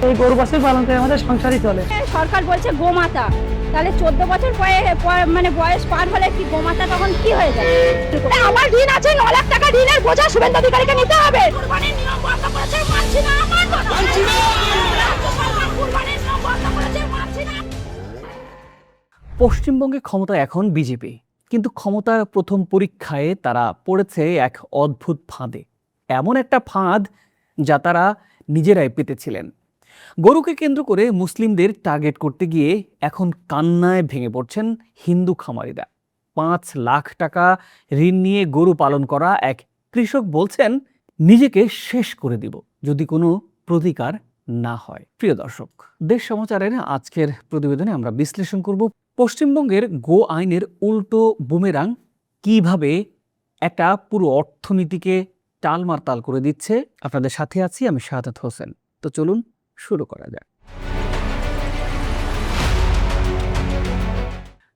এই গরু বাছুর পালন করে আমাদের সংসারই চলে। সরকার বলছে গোমাতা, তাহলে 14 বছর মানে বয়স পার হলে কি গোমাতা তখন কি হয়ে যাবে? আমার ঋণ আছে 9 লাখ টাকা, ঋণের বোঝা শুভেন্দু অধিকারীকে নিতে হবে। কুরবানির নিয়ম বন্ধ করেছে, মানছি না, মানছি না। কুরবানির নিয়ম বন্ধ করেছে, মানছি না। পশ্চিমবঙ্গে ক্ষমতায় এখন বিজেপি, কিন্তু ক্ষমতার প্রথম পরীক্ষায় তারা পড়েছে এক অদ্ভুত ফাঁদে। এমন একটা ফাঁদ যা তারা নিজেরাই পেতেছিলেন। গরুকে কেন্দ্র করে মুসলিমদের টার্গেট করতে গিয়ে এখন কান্নায় ভেঙে পড়ছেন হিন্দু খামারিরা। 5 লাখ টাকা ঋণ নিয়ে গরু পালন করা এক কৃষক বলছেন, নিজেকে শেষ করে দিব যদি কোনো প্রতিকার না হয়। প্রিয় দর্শক, দেশ সমাচারের আজকের প্রতিবেদনে আমরা বিশ্লেষণ করব পশ্চিমবঙ্গের গো আইনের উল্টো বুমেরাং কিভাবে একটা পুরো অর্থনীতিকে টালমাটাল করে দিচ্ছে। আপনাদের সাথে আছি আমি শাহাদাত হোসেন। তো চলুন শুরু করা যাক।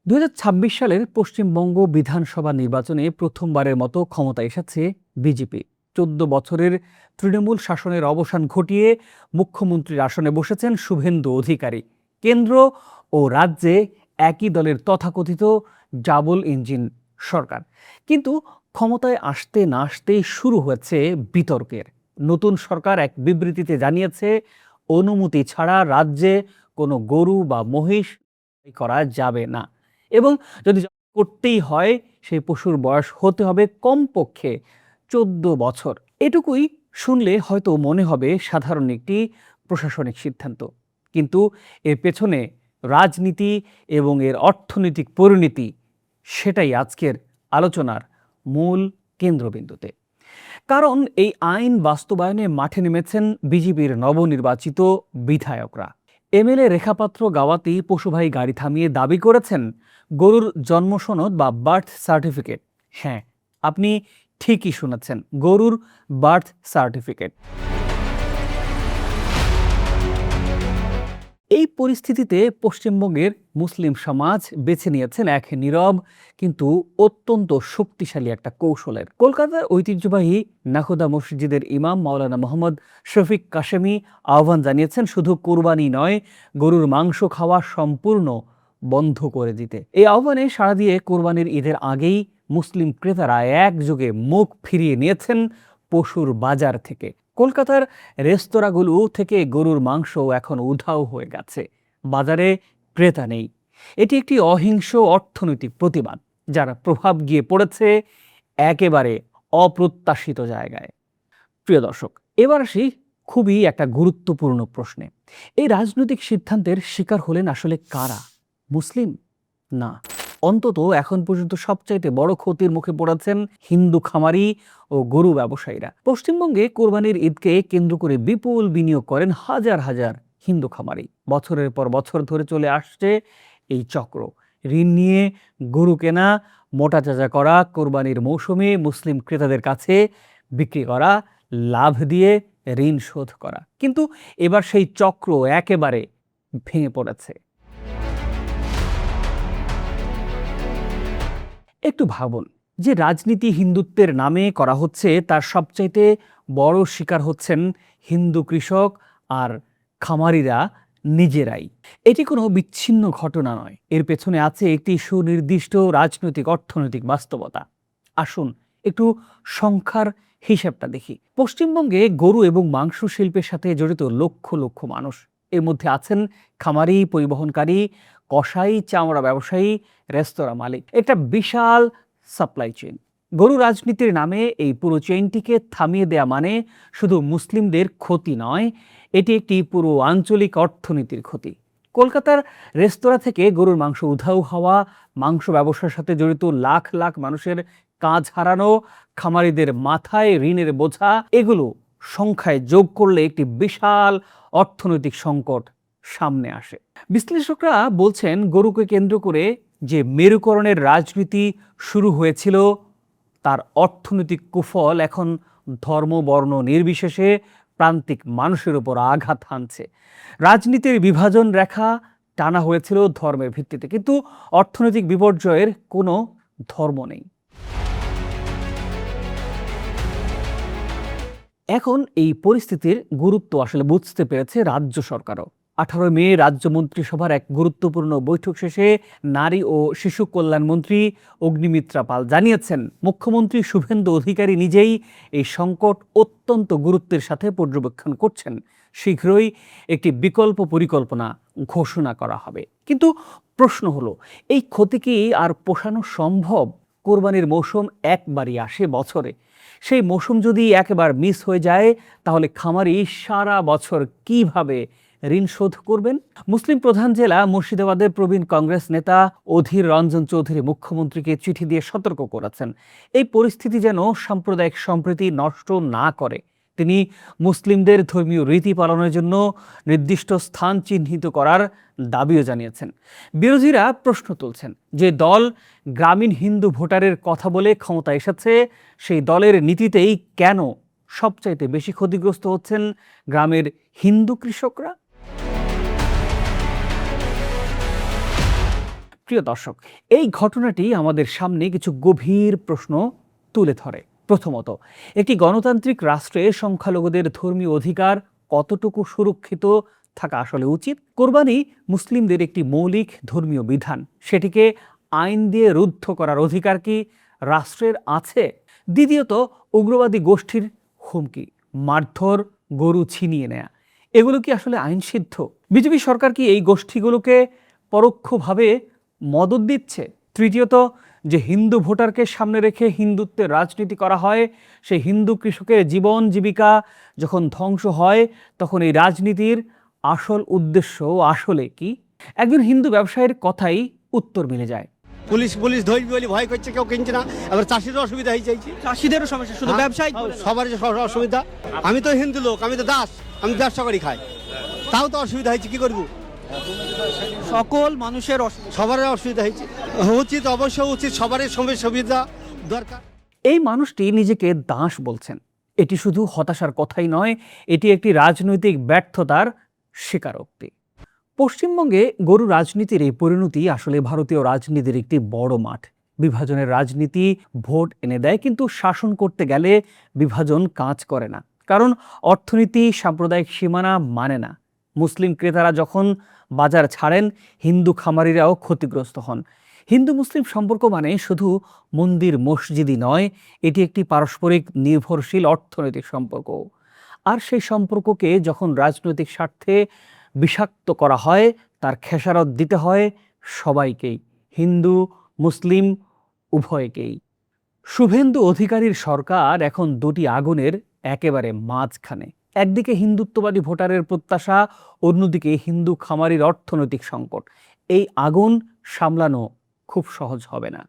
2026 সালের পশ্চিমবঙ্গ বিধানসভা নির্বাচনে প্রথমবারের মতো ক্ষমতায় এসেছে বিজেপি। 14 বছরের তৃণমূল শাসনের অবসান ঘটিয়ে মুখ্যমন্ত্রীর আসনে বসেছেন শুভেন্দু অধিকারী। কেন্দ্র ও রাজ্যে একই দলের তথাকথিত ডাবল ইঞ্জিন সরকার। কিন্তু ক্ষমতায় আসতে না আসতেই শুরু হয়েছে বিতর্কের। নতুন সরকার এক বিবৃতিতে জানিয়েছে, অনুমতি ছাড়া রাজ্যে কোনো গরু বা মহিষ করা যাবে না, এবং যদি করতেই হয় সেই পশুর বয়স হতে হবে কমপক্ষে 14 বছর। এটুকুই শুনলে হয়তো মনে হবে সাধারণ একটি প্রশাসনিক সিদ্ধান্ত, কিন্তু এর পেছনে রাজনীতি এবং এর অর্থনৈতিক পরিণতি, সেটাই আজকের আলোচনার মূল কেন্দ্রবিন্দুতে। কারণ এই আইন বাস্তবায়নে মাঠে নেমেছেন বিজেপির নবনির্বাচিত বিধায়করা। এমএলএ রেখাপাত্র গাওয়াতি পশুবাহী গাড়ি থামিয়ে দাবি করেছেন গরুর জন্ম সনদ বা বার্থ সার্টিফিকেট। হ্যাঁ, আপনি ঠিকই শুনেছেন, গরুর বার্থ সার্টিফিকেট। এই পরিস্থিতিতে পশ্চিমবঙ্গের মুসলিম সমাজ বেছে নিয়েছেন এক নীরব কিন্তু অত্যন্ত শক্তিশালী একটা কৌশলের। কলকাতার ঐতিহ্যবাহী নাখোদা মসজিদের ইমাম মাওলানা মোহাম্মদ শফিক কাশেমি আহ্বান জানিয়েছেন শুধু কোরবানি নয়, গরুর মাংস খাওয়া সম্পূর্ণ বন্ধ করে দিতে। এই আহ্বানে সাড়া দিয়ে কোরবানির ঈদের আগেই মুসলিম ক্রেতারা একযোগে মুখ ফিরিয়ে নিয়েছেন পশুর বাজার থেকে। কলকাতার রেস্তোরাঁগুলো থেকে গরুর মাংস এখন উধাও হয়ে গেছে, বাজারে ক্রেতা নেই। এটি একটি অহিংস অর্থনৈতিক প্রতিবাদ, যার প্রভাব গিয়ে পড়েছে একেবারে অপ্রত্যাশিত জায়গায়। প্রিয় দর্শক, এবার আসি খুবই একটা গুরুত্বপূর্ণ প্রশ্নে। এই রাজনৈতিক সিদ্ধান্তের শিকার হলেন আসলে কারা? মুসলিম? না, অন্তত এখন পর্যন্ত সবচাইতে বড় ক্ষতির মুখে পড়েছেন হিন্দু খামারি ও গরু ব্যবসায়ীরা। পশ্চিমবঙ্গে কোরবানির ঈদকে কেন্দ্র করে বিপুল বিনিয়োগ করেন হাজার হাজার হিন্দু খামারি। বছরের পর বছর ধরে চলে আসছে এই চক্র। ঋণ নিয়ে গরু কেনা, মোটা তাজা করা, কোরবানির মৌসুমে মুসলিম ক্রেতাদের কাছে বিক্রি করা, লাভ দিয়ে ঋণ শোধ করা। কিন্তু এবার সেই চক্র একেবারে ভেঙে পড়েছে। একটু ভাবুন, যে রাজনীতি হিন্দুত্বের নামে করা হচ্ছে তার সবচাইতে বড় শিকার হচ্ছেন হিন্দু কৃষক আর খামারিরা নিজেরাই। এটি কোনো বিচ্ছিন্ন ঘটনা নয়, এর পেছনে আছে একটি সুনির্দিষ্ট রাজনৈতিক অর্থনৈতিক বাস্তবতা। আসুন একটু সংখ্যার হিসাবটা দেখি। পশ্চিমবঙ্গে গরু এবং মাংস শিল্পের সাথে জড়িত লক্ষ লক্ষ মানুষ। এর মধ্যে আছেন খামারি, পরিবহনকারী, কসাই, চামড়া ব্যবসায়ী, রেস্তোরাঁ মালিক। একটা বিশাল সাপ্লাই চেইন। গরু রাজনীতির নামে এই পুরো চেইনটিকে থামিয়ে দেয়া মানে শুধু মুসলিমদের ক্ষতি নয়, এটি একটি পুরো আঞ্চলিক অর্থনীতির ক্ষতি। কলকাতার রেস্তোরাঁ থেকে গরুর মাংস উধাও হওয়া, মাংস ব্যবসার সাথে জড়িত লাখ লাখ মানুষের কাজ হারানো, খামারিদের মাথায় ঋণের বোঝা, এগুলো সংখ্যায় যোগ করলে একটি বিশাল অর্থনৈতিক সংকট সামনে আসে। বিশ্লেষকরা বলছেন, গরুকে কেন্দ্র করে যে মেরুকরণের রাজনীতি শুরু হয়েছিল তার অর্থনৈতিক কুফল এখন ধর্ম বর্ণ নির্বিশেষে প্রান্তিক মানুষের উপর আঘাত হানছে। রাজনীতির বিভাজন রেখা টানা হয়েছিল ধর্মের ভিত্তিতে, কিন্তু অর্থনৈতিক বিপর্যয়ের কোনো ধর্ম নেই। এখন এই পরিস্থিতির গুরুত্ব আসলে বুঝতে পেরেছে রাজ্য সরকারও। 18 মে রাজ্য মন্ত্রিসভার এক গুরুত্বপূর্ণ বৈঠক শেষে নারী ও শিশু কল্যাণ মন্ত্রী অগ্নিমিত্রা পাল জানিয়েছেন, মুখ্যমন্ত্রী শুভেন্দু অধিকারী নিজেই এই সংকট অত্যন্ত গুরুত্বের সাথে পর্যবেক্ষণ করছেন। শীঘ্রই একটি বিকল্প পরিকল্পনা ঘোষণা করা হবে। কিন্তু প্রশ্ন হলো, এই ক্ষতি কি আর পোষানো সম্ভব? কোরবানির মৌসুম একবারই আসে বছরে। সেই মৌসুম যদি একবার মিস হয়ে যায়, তাহলে খামারি সারা বছর কিভাবে ঋণ শোধ করবেন? মুসলিম প্রধান জেলা মুর্শিদাবাদের প্রবীণ কংগ্রেস নেতা অধীর রঞ্জন চৌধুরী মুখ্যমন্ত্রীকে চিঠি দিয়ে সতর্ক করেছেন, এই পরিস্থিতি যেন সাম্প্রদায়িক সম্প্রীতি নষ্ট না করে। তিনি মুসলিমদের ধর্মীয় রীতি পালনের জন্য নির্দিষ্ট স্থান চিহ্নিত করার দাবিও জানিয়েছেন। বিরোধীরা প্রশ্ন তুলছেন, যে দল গ্রামীণ হিন্দু ভোটারের কথা বলে ক্ষমতা এসেছে, সেই দলের নীতিতেই কেন সবচাইতে বেশি ক্ষতিগ্রস্ত হচ্ছেন গ্রামের হিন্দু কৃষকরা? প্রিয় দর্শক, এই ঘটনাটি আমাদের সামনে কিছু গভীর প্রশ্ন তুলে ধরে। প্রথমত, একটি গণতান্ত্রিক রাষ্ট্রে সংখ্যালঘুদের ধর্মীয় অধিকার কতটুকু সুরক্ষিত থাকা আসলে উচিত? কোরবানি মুসলিমদের একটি মৌলিক ধর্মীয় বিধান, সেটিকে আইন দিয়ে রুদ্ধ করার অধিকার কি রাষ্ট্রের আছে? দ্বিতীয়ত, উগ্রবাদী গোষ্ঠীর হুমকি, মারধর, গরু ছিনিয়ে নেয়া, এগুলো কি আসলে আইনসিদ্ধ? বিজেপি সরকার কি এই গোষ্ঠীগুলোকে পরোক্ষভাবে মদত দিচ্ছে? তৃতীয়ত, যে হিন্দু ভোটারকে সামনে রেখে হিন্দুত্বের রাজনীতি করা হয়, সেই হিন্দু কৃষকের জীবন জীবিকা যখন ধ্বংস হয়, তখন এই রাজনীতির আসল উদ্দেশ্য আসলে কি? একজন হিন্দু ব্যবসায়ীর কথাই উত্তর মিলে যায়। পুলিশ ধরবি বলে ভয় করছে, কেউ কিনছে না। এবার চাষিরও অসুবিধা হয়ে যাচ্ছে, চাষিদেরও সমস্যা, শুধু ব্যবসায়ী সবারই অসুবিধা। আমি তো হিন্দু লোক, আমি তো দাস, আমি ব্যবসা করি খাই, তাও তো অসুবিধা হয়েছে, কি করবো? সকল মানুষের সবারই অসুবিধা হয়েছে। উচিত, অবশ্য উচিত, সবারই সুবিধা দরকার। এই মানুষটি নিজেকে দাস বলছেন। এটি শুধু হতাশার কথাই নয়, এটি একটি রাজনৈতিক ব্যর্থতার স্বীকারোক্তি। পশ্চিমবঙ্গে গরু রাজনীতির এই পরিণতি আসলে ভারতীয় রাজনীতির একটি বড় মাঠ। বিভাজনের রাজনীতি ভোট এনে দেয়, কিন্তু শাসন করতে গেলে বিভাজন কাজ করে না, কারণ অর্থনীতি সাম্প্রদায়িক সীমানা মানে না। মুসলিম ক্রেতারা যখন বাজার ছাড়েন, হিন্দু খামারিরাও ক্ষতিগ্রস্ত হন। হিন্দু মুসলিম সম্পর্ক মানে শুধু মন্দির মসজিদই নয়, এটি একটি পারস্পরিক নির্ভরশীল অর্থনৈতিক সম্পর্ক। আর সেই সম্পর্ককে যখন রাজনৈতিক স্বার্থে বিষাক্ত করা হয়, তার খেসারত দিতে হয় সবাইকেই, হিন্দু মুসলিম উভয়কেই। শুভেন্দু অধিকারীর সরকার এখন দুটি আগুনের একেবারে মাঝখানে। একদিকে হিন্দুত্ববাদী ভোটারের প্রত্যাশা, অন্যদিকে হিন্দু খামারির অর্থনৈতিক সংকট। এই আগুন সামলানো খুব সহজ হবে না,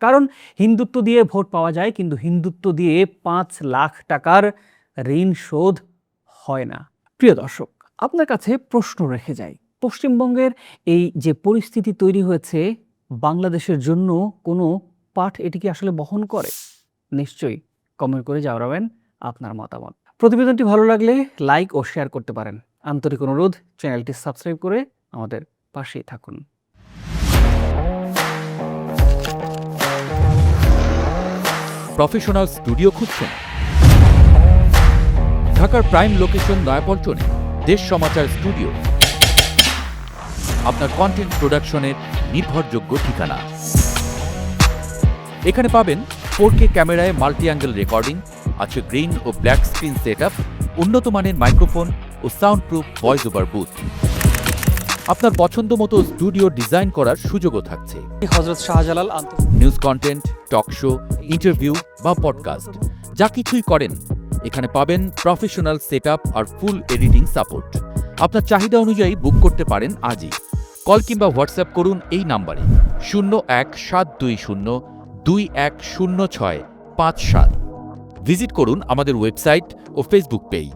কারণ হিন্দুত্ব দিয়ে ভোট পাওয়া যায়, কিন্তু হিন্দুত্ব দিয়ে 5 লাখ টাকার ঋণ শোধ হয় না। প্রিয় দর্শক, আপনার কাছে প্রশ্ন রেখে যাই, পশ্চিমবঙ্গের এই যে পরিস্থিতি তৈরি হয়েছে, বাংলাদেশের জন্য কোনো পাঠ এটি কি আসলে বহন করে? নিশ্চয়ই কমেন্ট করে জানাবেন আপনার মতামত। প্রতিবেদনটি ভালো লাগলে লাইক ও শেয়ার করতে পারেন। আন্তরিক অনুরোধ, চ্যানেলটি সাবস্ক্রাইব করে আমাদের পাশেই থাকুন। প্রফেশনাল স্টুডিও খুঁজছেন? ঢাকার প্রাইম লোকেশন নয়াপল্টনে দেশ সমাচার স্টুডিও আপনার কন্টেন্ট প্রোডাকশনের নির্ভরযোগ্য ঠিকানা। এখানে পাবেন 4K ক্যামেরায় মাল্টি অ্যাঙ্গেল রেকর্ডিং, আছে গ্রিন ও ব্ল্যাক স্ক্রিন সেটআপ, উন্নত মানের মাইক্রোফোন ও sound proof voice over booth. আপনার পছন্দ মতো স্টুডিও ডিজাইন করার সুযোগও থাকছে। Hazrat Shahjalal news content, talk show, interview বা পডকাস্ট, যা কিছুই করেন এখানে পাবেন প্রফেশনাল সেটআপ আর ফুল এডিটিং সাপোর্ট। আপনার চাহিদা অনুযায়ী বুক করতে পারেন আজই। কল কিংবা হোয়াটসঅ্যাপ করুন এই নাম্বারে 01720210657। ভিজিট করুন আমাদের ওয়েবসাইট ও ফেসবুক পেজ।